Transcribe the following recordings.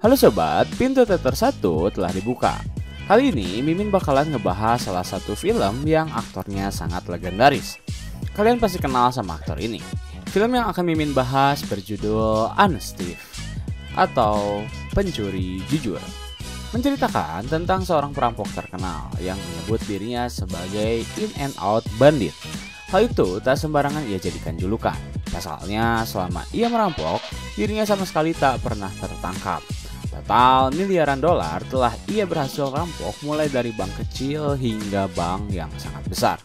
Halo sobat, pintu teater 1 telah dibuka. Kali ini Mimin bakalan ngebahas salah satu film yang aktornya sangat legendaris. Kalian pasti kenal sama aktor ini. Film yang akan Mimin bahas berjudul Honest Thief atau Pencuri Jujur. Menceritakan tentang seorang perampok terkenal yang menyebut dirinya sebagai in and out bandit. Hal itu tak sembarangan ia jadikan julukan. Pasalnya selama ia merampok, dirinya sama sekali tak pernah tertangkap. Total miliaran dolar telah ia berhasil rampok mulai dari bank kecil hingga bank yang sangat besar.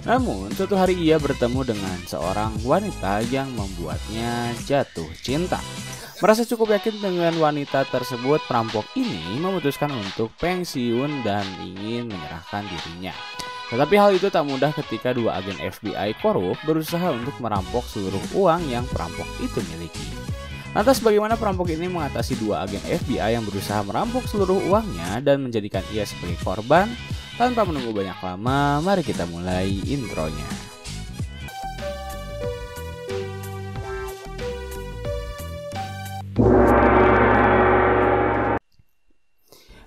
Namun suatu hari ia bertemu dengan seorang wanita yang membuatnya jatuh cinta. Merasa cukup yakin dengan wanita tersebut, perampok ini memutuskan untuk pensiun dan ingin menyerahkan dirinya. Tetapi hal itu tak mudah ketika dua agen FBI korup berusaha untuk merampok seluruh uang yang perampok itu miliki. Lantas bagaimana perampok ini mengatasi dua agen FBI yang berusaha merampok seluruh uangnya dan menjadikan ia sebagai korban? Tanpa menunggu banyak lama, mari kita mulai intronya.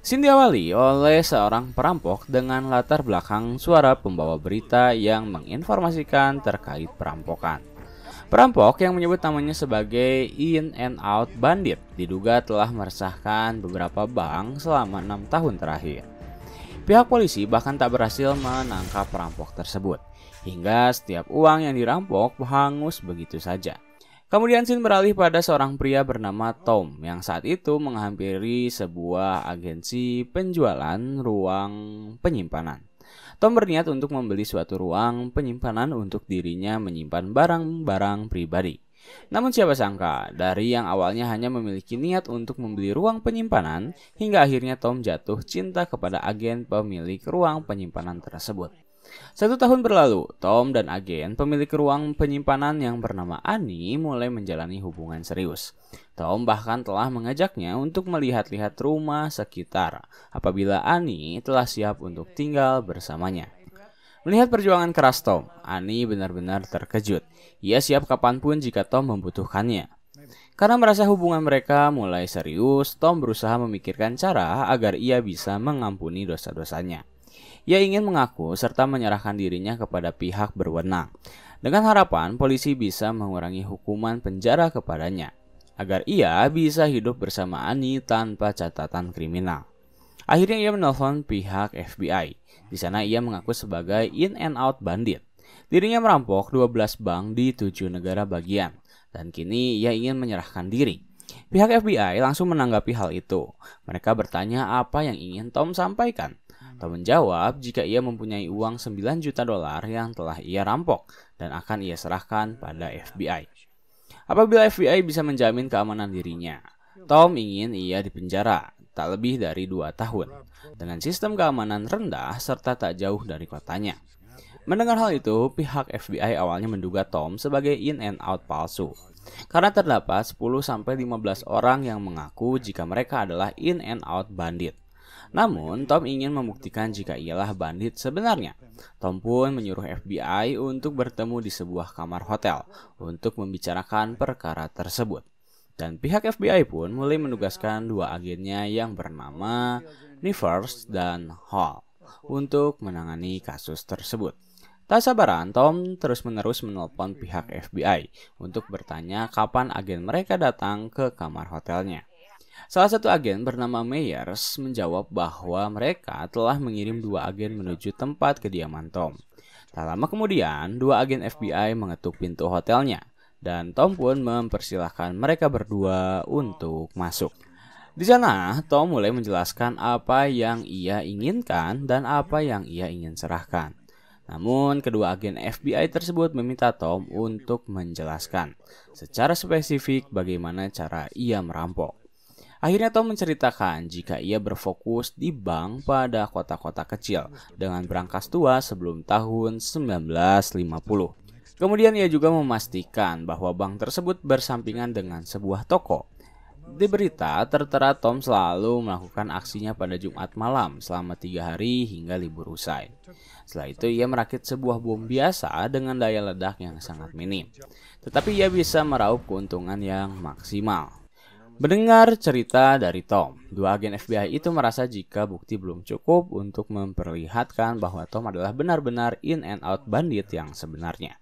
Scene diawali oleh seorang perampok dengan latar belakang suara pembawa berita yang menginformasikan terkait perampokan. Perampok yang menyebut namanya sebagai in and out bandit diduga telah meresahkan beberapa bank selama 6 tahun terakhir. Pihak polisi bahkan tak berhasil menangkap perampok tersebut, hingga setiap uang yang dirampok hangus begitu saja. Kemudian scene beralih pada seorang pria bernama Tom yang saat itu menghampiri sebuah agensi penjualan ruang penyimpanan. Tom berniat untuk membeli suatu ruang penyimpanan untuk dirinya menyimpan barang-barang pribadi. Namun siapa sangka, dari yang awalnya hanya memiliki niat untuk membeli ruang penyimpanan, hingga akhirnya Tom jatuh cinta kepada agen pemilik ruang penyimpanan tersebut. 1 tahun berlalu, Tom dan agen pemilik ruang penyimpanan yang bernama Annie mulai menjalani hubungan serius. Tom bahkan telah mengajaknya untuk melihat-lihat rumah sekitar apabila Annie telah siap untuk tinggal bersamanya. Melihat perjuangan keras Tom, Annie benar-benar terkejut. Ia siap kapanpun jika Tom membutuhkannya. Karena merasa hubungan mereka mulai serius, Tom berusaha memikirkan cara agar ia bisa mengampuni dosa-dosanya. Ia ingin mengaku serta menyerahkan dirinya kepada pihak berwenang, dengan harapan polisi bisa mengurangi hukuman penjara kepadanya, agar ia bisa hidup bersama Annie tanpa catatan kriminal. Akhirnya ia menelpon pihak FBI. Di sana ia mengaku sebagai in and out bandit. Dirinya merampok 12 bank di 7 negara bagian, dan kini ia ingin menyerahkan diri. Pihak FBI langsung menanggapi hal itu. Mereka bertanya apa yang ingin Tom sampaikan. Tom menjawab jika ia mempunyai uang 9 juta dolar yang telah ia rampok dan akan ia serahkan pada FBI. Apabila FBI bisa menjamin keamanan dirinya, Tom ingin ia dipenjara tak lebih dari 2 tahun dengan sistem keamanan rendah serta tak jauh dari kotanya. Mendengar hal itu, pihak FBI awalnya menduga Tom sebagai in and out palsu, karena terdapat 10-15 orang yang mengaku jika mereka adalah in and out bandit. Namun, Tom ingin membuktikan jika ialah bandit sebenarnya. Tom pun menyuruh FBI untuk bertemu di sebuah kamar hotel untuk membicarakan perkara tersebut. Dan pihak FBI pun mulai menugaskan dua agennya yang bernama Nivers dan Hall untuk menangani kasus tersebut. Tak sabaran, Tom terus-menerus menelpon pihak FBI untuk bertanya kapan agen mereka datang ke kamar hotelnya. Salah satu agen bernama Meyers menjawab bahwa mereka telah mengirim 2 agen menuju tempat kediaman Tom. Tak lama kemudian, 2 agen FBI mengetuk pintu hotelnya, dan Tom pun mempersilahkan mereka berdua untuk masuk. Di sana, Tom mulai menjelaskan apa yang ia inginkan dan apa yang ia ingin serahkan. Namun, kedua agen FBI tersebut meminta Tom untuk menjelaskan secara spesifik bagaimana cara ia merampok. Akhirnya Tom menceritakan jika ia berfokus di bank pada kota-kota kecil dengan berangkas tua sebelum tahun 1950. Kemudian ia juga memastikan bahwa bank tersebut bersampingan dengan sebuah toko. Di berita tertera Tom selalu melakukan aksinya pada Jumat malam selama 3 hari hingga libur usai. Setelah itu ia merakit sebuah bom biasa dengan daya ledak yang sangat minim. Tetapi ia bisa meraup keuntungan yang maksimal. Mendengar cerita dari Tom, dua agen FBI itu merasa jika bukti belum cukup untuk memperlihatkan bahwa Tom adalah benar-benar in and out bandit yang sebenarnya.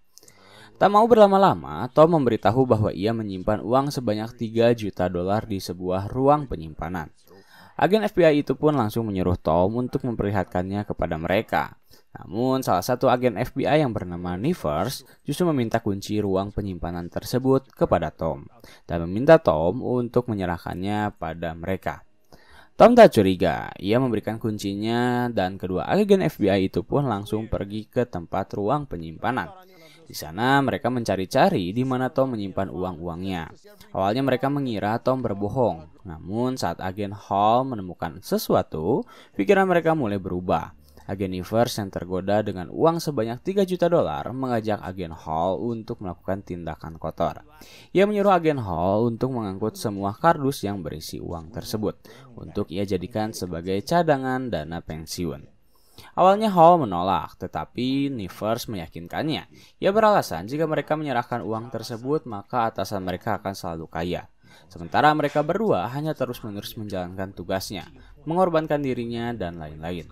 Tak mau berlama-lama, Tom memberitahu bahwa ia menyimpan uang sebanyak 3 juta dolar di sebuah ruang penyimpanan. Agen FBI itu pun langsung menyuruh Tom untuk memperlihatkannya kepada mereka. Namun, salah satu agen FBI yang bernama Nivers justru meminta kunci ruang penyimpanan tersebut kepada Tom dan meminta Tom untuk menyerahkannya pada mereka. Tom tak curiga, ia memberikan kuncinya dan kedua agen FBI itu pun langsung pergi ke tempat ruang penyimpanan. Di sana mereka mencari-cari di mana Tom menyimpan uang-uangnya. Awalnya mereka mengira Tom berbohong, namun saat agen Hall menemukan sesuatu, pikiran mereka mulai berubah. Agen Nivers yang tergoda dengan uang sebanyak 3 juta dolar mengajak agen Hall untuk melakukan tindakan kotor. Ia menyuruh agen Hall untuk mengangkut semua kardus yang berisi uang tersebut untuk ia jadikan sebagai cadangan dana pensiun. Awalnya Hall menolak, tetapi Nivers meyakinkannya. Ia beralasan jika mereka menyerahkan uang tersebut maka atasan mereka akan selalu kaya. Sementara mereka berdua hanya terus-menerus menjalankan tugasnya, mengorbankan dirinya dan lain-lain.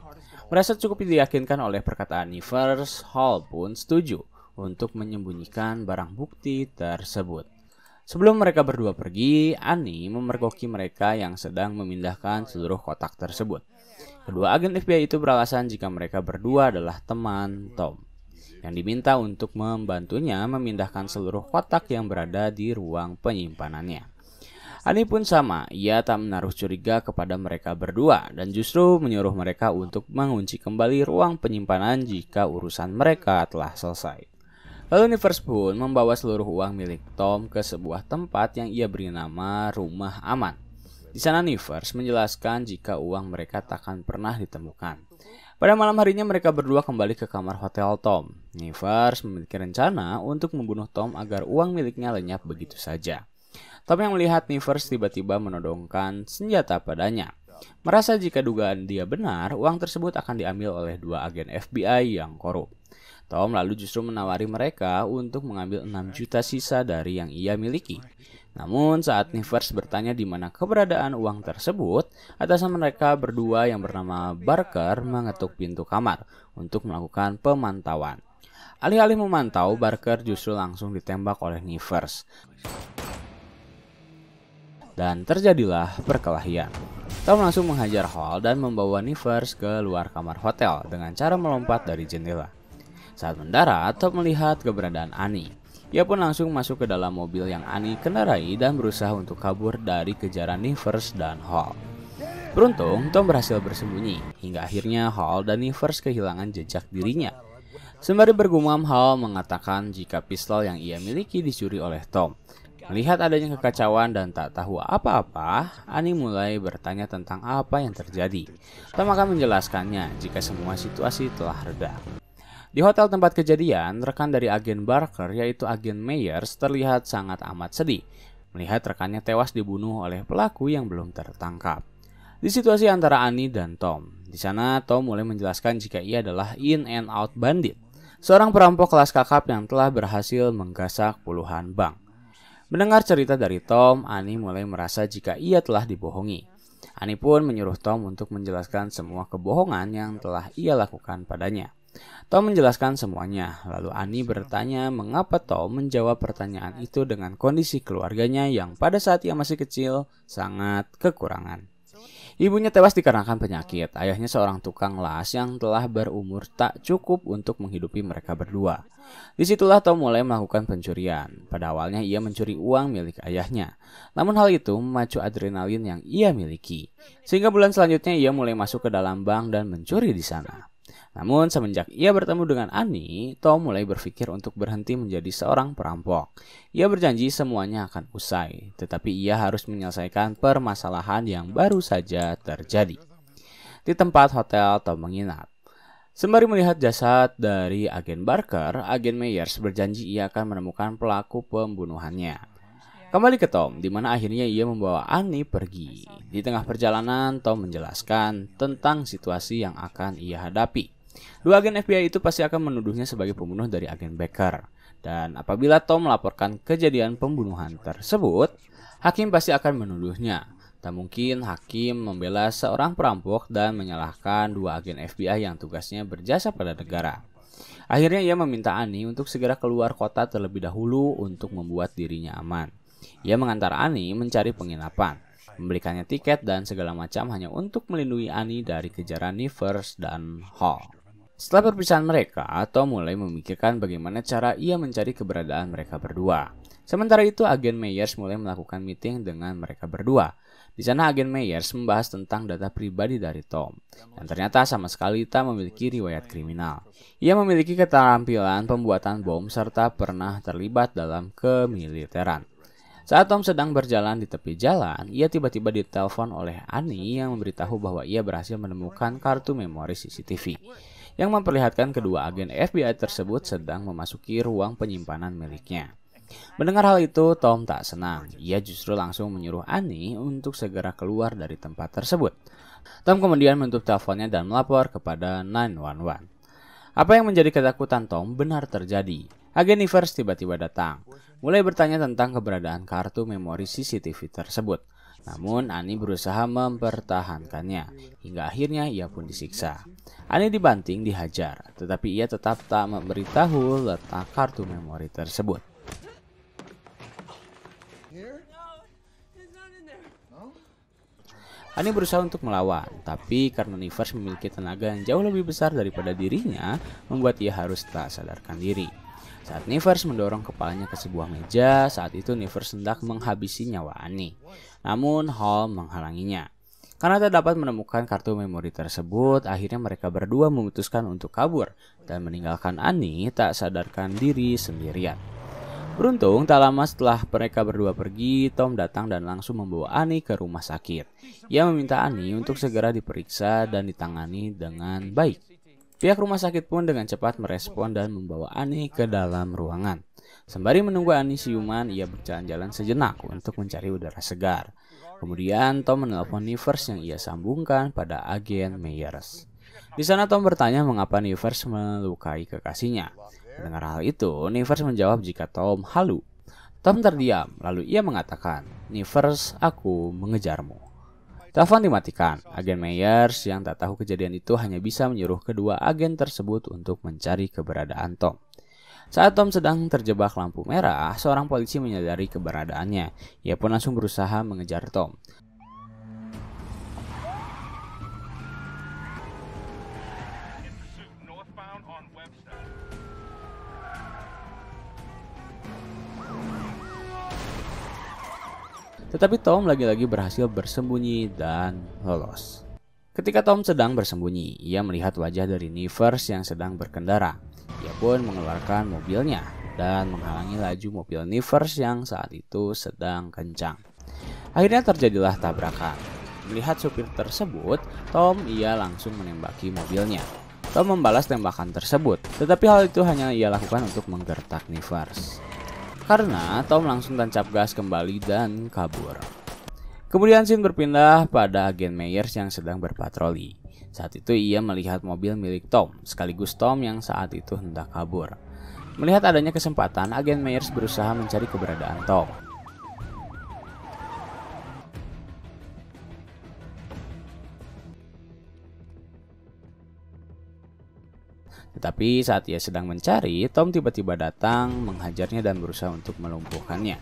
Merasa cukup diyakinkan oleh perkataan Nivers, Hall pun setuju untuk menyembunyikan barang bukti tersebut. Sebelum mereka berdua pergi, Annie memergoki mereka yang sedang memindahkan seluruh kotak tersebut. Kedua agen FBI itu beralasan jika mereka berdua adalah teman Tom, yang diminta untuk membantunya memindahkan seluruh kotak yang berada di ruang penyimpanannya. Annie pun sama, ia tak menaruh curiga kepada mereka berdua dan justru menyuruh mereka untuk mengunci kembali ruang penyimpanan jika urusan mereka telah selesai. Lalu Nivers pun membawa seluruh uang milik Tom ke sebuah tempat yang ia beri nama Rumah Aman. Di sana Nivers menjelaskan jika uang mereka takkan pernah ditemukan. Pada malam harinya mereka berdua kembali ke kamar hotel Tom. Nivers memiliki rencana untuk membunuh Tom agar uang miliknya lenyap begitu saja. Tom yang melihat Nivers tiba-tiba menodongkan senjata padanya. Merasa jika dugaan dia benar, uang tersebut akan diambil oleh dua agen FBI yang korup. Tom lalu justru menawari mereka untuk mengambil 6 juta sisa dari yang ia miliki. Namun saat Nivers bertanya di mana keberadaan uang tersebut, atasan mereka berdua yang bernama Barker mengetuk pintu kamar untuk melakukan pemantauan. Alih-alih memantau, Barker justru langsung ditembak oleh Nivers. Dan terjadilah perkelahian. Tom langsung menghajar Hall dan membawa Nivers ke luar kamar hotel dengan cara melompat dari jendela. Saat mendarat, Tom melihat keberadaan Annie. Ia pun langsung masuk ke dalam mobil yang Annie kendarai dan berusaha untuk kabur dari kejaran Nivers dan Hall. Beruntung, Tom berhasil bersembunyi hingga akhirnya Hall dan Nivers kehilangan jejak dirinya. Sembari bergumam, Hall mengatakan jika pistol yang ia miliki dicuri oleh Tom. Melihat adanya kekacauan dan tak tahu apa-apa, Annie mulai bertanya tentang apa yang terjadi. Tom akan menjelaskannya jika semua situasi telah reda. Di hotel tempat kejadian, rekan dari agen Barker yaitu agen Meyers terlihat sangat amat sedih melihat rekannya tewas dibunuh oleh pelaku yang belum tertangkap. Di situasi antara Annie dan Tom, di sana Tom mulai menjelaskan jika ia adalah in and out bandit, seorang perampok kelas kakap yang telah berhasil menggasak puluhan bank. Mendengar cerita dari Tom, Annie mulai merasa jika ia telah dibohongi. Annie pun menyuruh Tom untuk menjelaskan semua kebohongan yang telah ia lakukan padanya. Tom menjelaskan semuanya, lalu Annie bertanya mengapa Tom menjawab pertanyaan itu dengan kondisi keluarganya yang pada saat ia masih kecil sangat kekurangan. Ibunya tewas dikarenakan penyakit, ayahnya seorang tukang las yang telah berumur tak cukup untuk menghidupi mereka berdua. Disitulah Tom mulai melakukan pencurian. Pada awalnya ia mencuri uang milik ayahnya. Namun hal itu memacu adrenalin yang ia miliki. Sehingga bulan selanjutnya ia mulai masuk ke dalam bank dan mencuri di sana. Namun semenjak ia bertemu dengan Annie, Tom mulai berpikir untuk berhenti menjadi seorang perampok. Ia berjanji semuanya akan usai, tetapi ia harus menyelesaikan permasalahan yang baru saja terjadi. Di tempat hotel Tom menginap. Sembari melihat jasad dari agen Barker, agen Meyers berjanji ia akan menemukan pelaku pembunuhannya. Kembali ke Tom, di mana akhirnya ia membawa Annie pergi. Di tengah perjalanan, Tom menjelaskan tentang situasi yang akan ia hadapi. Dua agen FBI itu pasti akan menuduhnya sebagai pembunuh dari agen Barker. Dan apabila Tom melaporkan kejadian pembunuhan tersebut, Hakim pasti akan menuduhnya. Tak mungkin hakim membela seorang perampok dan menyalahkan dua agen FBI yang tugasnya berjasa pada negara. Akhirnya ia meminta Ani untuk segera keluar kota terlebih dahulu untuk membuat dirinya aman. Ia mengantar Ani mencari penginapan, membelikannya tiket dan segala macam hanya untuk melindungi Ani dari kejaran Nivers dan Hall. Setelah perpisahan mereka, Tom mulai memikirkan bagaimana cara ia mencari keberadaan mereka berdua. Sementara itu, agen Meyers mulai melakukan meeting dengan mereka berdua. Di sana agen Meyers membahas tentang data pribadi dari Tom, dan ternyata sama sekali tak memiliki riwayat kriminal. Ia memiliki keterampilan pembuatan bom serta pernah terlibat dalam kemiliteran. Saat Tom sedang berjalan di tepi jalan, ia tiba-tiba ditelepon oleh Annie yang memberitahu bahwa ia berhasil menemukan kartu memori CCTV yang memperlihatkan kedua agen FBI tersebut sedang memasuki ruang penyimpanan miliknya. Mendengar hal itu, Tom tak senang. Ia justru langsung menyuruh Annie untuk segera keluar dari tempat tersebut. Tom kemudian menutup teleponnya dan melapor kepada 911. Apa yang menjadi ketakutan Tom benar terjadi. Agen Nivers tiba-tiba datang, mulai bertanya tentang keberadaan kartu memori CCTV tersebut. Namun Annie berusaha mempertahankannya, hingga akhirnya ia pun disiksa. Annie dibanting, dihajar, tetapi ia tetap tak memberitahu letak kartu memori tersebut. Annie berusaha untuk melawan, tapi karena Nivers memiliki tenaga yang jauh lebih besar daripada dirinya, membuat ia harus tak sadarkan diri. Saat Nivers mendorong kepalanya ke sebuah meja, saat itu Nivers hendak menghabisi nyawa Annie. Namun Hall menghalanginya. Karena tak dapat menemukan kartu memori tersebut, akhirnya mereka berdua memutuskan untuk kabur dan meninggalkan Annie tak sadarkan diri sendirian. Beruntung, tak lama setelah mereka berdua pergi, Tom datang dan langsung membawa Annie ke rumah sakit. Ia meminta Annie untuk segera diperiksa dan ditangani dengan baik. Pihak rumah sakit pun dengan cepat merespon dan membawa Annie ke dalam ruangan. Sembari menunggu Annie siuman, ia berjalan-jalan sejenak untuk mencari udara segar. Kemudian Tom menelpon Nivers yang ia sambungkan pada agen Meyers. Di sana Tom bertanya mengapa Nivers melukai kekasihnya. Mendengar hal itu, Nivers menjawab jika Tom halu. Tom terdiam, lalu ia mengatakan, "Nivers, aku mengejarmu." Telepon dimatikan. Agen Meyers yang tak tahu kejadian itu hanya bisa menyuruh kedua agen tersebut untuk mencari keberadaan Tom. Saat Tom sedang terjebak lampu merah, seorang polisi menyadari keberadaannya. Ia pun langsung berusaha mengejar Tom. Tetapi Tom lagi-lagi berhasil bersembunyi dan lolos. Ketika Tom sedang bersembunyi, ia melihat wajah dari Nivers yang sedang berkendara. Ia pun mengeluarkan mobilnya dan menghalangi laju mobil Nivers yang saat itu sedang kencang. Akhirnya terjadilah tabrakan. Melihat supir tersebut, ia langsung menembaki mobilnya. Tom membalas tembakan tersebut, tetapi hal itu hanya ia lakukan untuk menggertak Nivers. Karena Tom langsung tancap gas kembali dan kabur. Kemudian scene berpindah pada agen Meyers yang sedang berpatroli. Saat itu ia melihat mobil milik Tom, sekaligus Tom yang saat itu hendak kabur. Melihat adanya kesempatan, agen Meyers berusaha mencari keberadaan Tom. Tetapi saat ia sedang mencari, Tom tiba-tiba datang, menghajarnya dan berusaha untuk melumpuhkannya.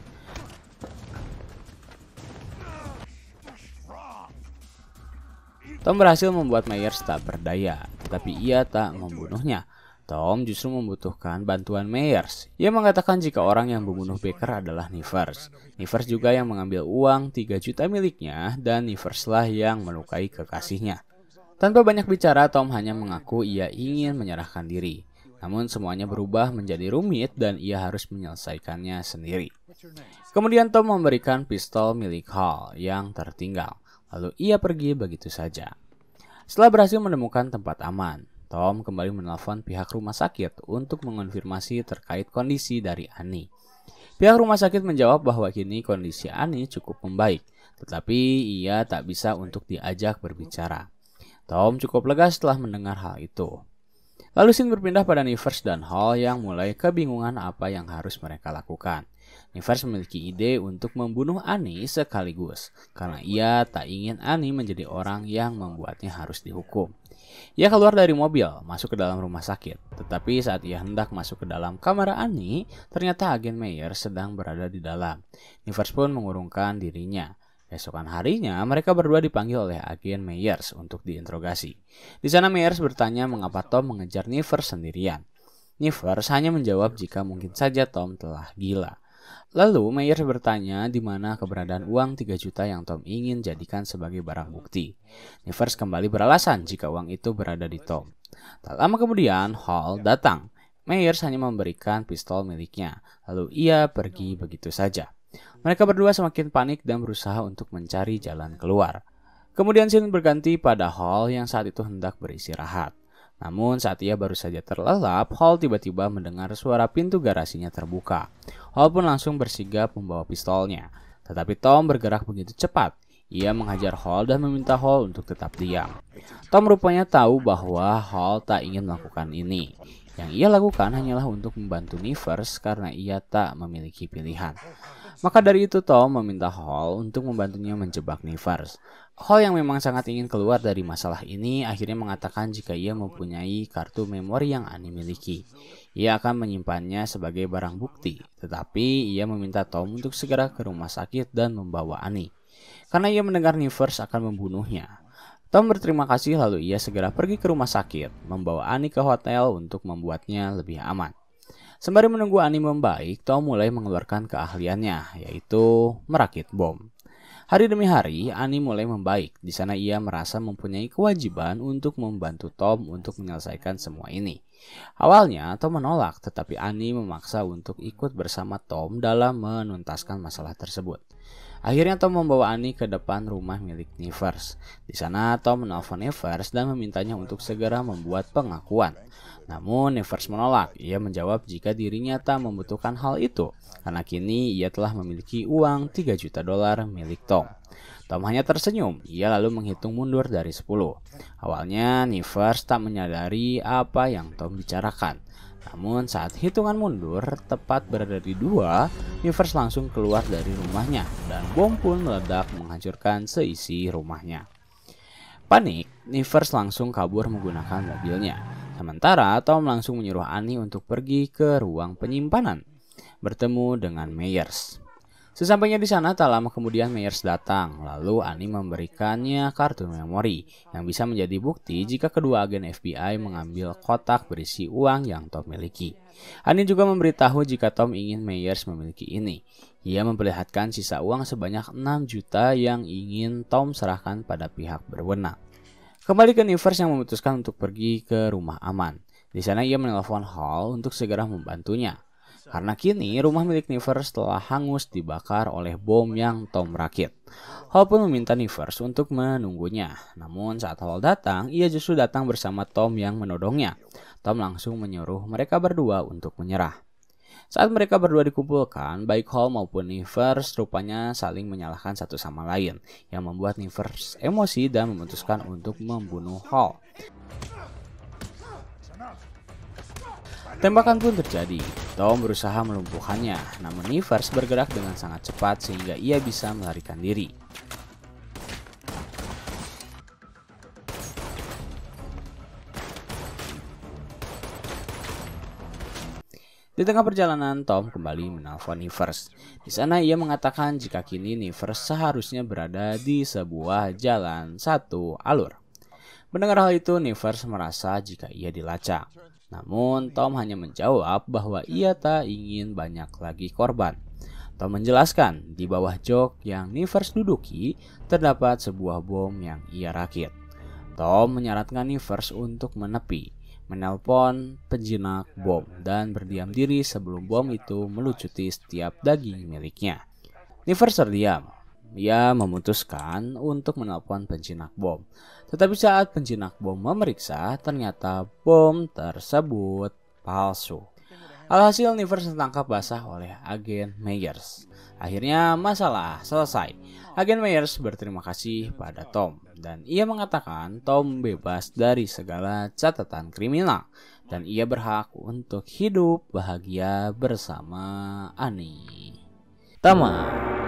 Tom berhasil membuat Meyers tak berdaya, tetapi ia tak membunuhnya. Tom justru membutuhkan bantuan Meyers. Ia mengatakan jika orang yang membunuh Baker adalah Nivers. Nivers juga yang mengambil uang 3 juta miliknya dan Niverslah yang melukai kekasihnya. Tanpa banyak bicara, Tom hanya mengaku ia ingin menyerahkan diri. Namun semuanya berubah menjadi rumit dan ia harus menyelesaikannya sendiri. Kemudian Tom memberikan pistol milik Hall yang tertinggal. Lalu ia pergi begitu saja. Setelah berhasil menemukan tempat aman, Tom kembali menelpon pihak rumah sakit untuk mengonfirmasi terkait kondisi dari Annie. Pihak rumah sakit menjawab bahwa kini kondisi Annie cukup membaik, tetapi ia tak bisa untuk diajak berbicara. Tom cukup lega setelah mendengar hal itu. Lalu scene berpindah pada Nivers dan Hall yang mulai kebingungan apa yang harus mereka lakukan. Nivers memiliki ide untuk membunuh Annie sekaligus karena ia tak ingin Annie menjadi orang yang membuatnya harus dihukum. Ia keluar dari mobil, masuk ke dalam rumah sakit. Tetapi saat ia hendak masuk ke dalam kamar Annie, ternyata agen Meyer sedang berada di dalam. Nivers pun mengurungkan dirinya. Esokan harinya, mereka berdua dipanggil oleh agen Meyers untuk diinterogasi. Di sana Meyers bertanya mengapa Tom mengejar Nivers sendirian. Nivers hanya menjawab jika mungkin saja Tom telah gila. Lalu Meyers bertanya di mana keberadaan uang 3 juta yang Tom ingin jadikan sebagai barang bukti. Nivers kembali beralasan jika uang itu berada di Tom. Tak lama kemudian, Hall datang. Meyers hanya memberikan pistol miliknya, lalu ia pergi begitu saja. Mereka berdua semakin panik dan berusaha untuk mencari jalan keluar. Kemudian scene berganti pada Hall yang saat itu hendak beristirahat. Namun saat ia baru saja terlelap, Hall tiba-tiba mendengar suara pintu garasinya terbuka. Hall pun langsung bersigap membawa pistolnya. Tetapi Tom bergerak begitu cepat. Ia menghajar Hall dan meminta Hall untuk tetap diam. Tom rupanya tahu bahwa Hall tak ingin melakukan ini. Yang ia lakukan hanyalah untuk membantu Nivers karena ia tak memiliki pilihan. Maka dari itu Tom meminta Hall untuk membantunya menjebak Nivers. Hall yang memang sangat ingin keluar dari masalah ini akhirnya mengatakan jika ia mempunyai kartu memori yang Annie miliki. Ia akan menyimpannya sebagai barang bukti, tetapi ia meminta Tom untuk segera ke rumah sakit dan membawa Annie. Karena ia mendengar Nivers akan membunuhnya. Tom berterima kasih lalu ia segera pergi ke rumah sakit, membawa Annie ke hotel untuk membuatnya lebih aman. Sembari menunggu Annie membaik, Tom mulai mengeluarkan keahliannya, yaitu merakit bom. Hari demi hari, Annie mulai membaik. Di sana ia merasa mempunyai kewajiban untuk membantu Tom untuk menyelesaikan semua ini. Awalnya, Tom menolak, tetapi Annie memaksa untuk ikut bersama Tom dalam menuntaskan masalah tersebut. Akhirnya Tom membawa Annie ke depan rumah milik Nivers. Di sana Tom menelpon Nivers dan memintanya untuk segera membuat pengakuan. Namun Nivers menolak. Ia menjawab jika dirinya tak membutuhkan hal itu, karena kini ia telah memiliki uang 3 juta dolar milik Tom. Tom hanya tersenyum. Ia lalu menghitung mundur dari 10. Awalnya Nivers tak menyadari apa yang Tom bicarakan. Namun saat hitungan mundur tepat berada di 2, Nivers langsung keluar dari rumahnya dan bom pun meledak menghancurkan seisi rumahnya. Panik, Nivers langsung kabur menggunakan mobilnya. Sementara Tom langsung menyuruh Annie untuk pergi ke ruang penyimpanan, bertemu dengan Meyers. Sesampainya di sana, tak lama kemudian Meyers datang, lalu Annie memberikannya kartu memori yang bisa menjadi bukti jika kedua agen FBI mengambil kotak berisi uang yang Tom miliki. Annie juga memberitahu jika Tom ingin Meyers memiliki ini. Ia memperlihatkan sisa uang sebanyak 6 juta yang ingin Tom serahkan pada pihak berwenang. Kembali ke Nivers yang memutuskan untuk pergi ke rumah aman. Di sana ia menelpon Hall untuk segera membantunya. Karena kini rumah milik Nivers telah hangus dibakar oleh bom yang Tom rakit. Hall pun meminta Nivers untuk menunggunya. Namun saat Hall datang, ia justru datang bersama Tom yang menodongnya. Tom langsung menyuruh mereka berdua untuk menyerah. Saat mereka berdua dikumpulkan, baik Hall maupun Nivers rupanya saling menyalahkan satu sama lain, yang membuat Nivers emosi dan memutuskan untuk membunuh Hall. Tembakan pun terjadi. Tom berusaha melumpuhkannya, namun Nivers bergerak dengan sangat cepat sehingga ia bisa melarikan diri. Di tengah perjalanan, Tom kembali menelpon Nivers. Di sana ia mengatakan jika kini Nivers seharusnya berada di sebuah jalan satu alur. Mendengar hal itu, Nivers merasa jika ia dilacak. Namun Tom hanya menjawab bahwa ia tak ingin banyak lagi korban. Tom menjelaskan di bawah jok yang Nivers duduki terdapat sebuah bom yang ia rakit. Tom menyarankan Nivers untuk menepi, menelpon penjinak bom dan berdiam diri sebelum bom itu melucuti setiap daging miliknya. Nivers terdiam. Ia memutuskan untuk menelpon penjinak bom. Tetapi saat penjinak bom memeriksa, ternyata bom tersebut palsu. Alhasil Nivers ditangkap basah oleh agen Meyers. Akhirnya masalah selesai. Agen Meyers berterima kasih pada Tom dan ia mengatakan Tom bebas dari segala catatan kriminal dan ia berhak untuk hidup bahagia bersama Annie. pertama.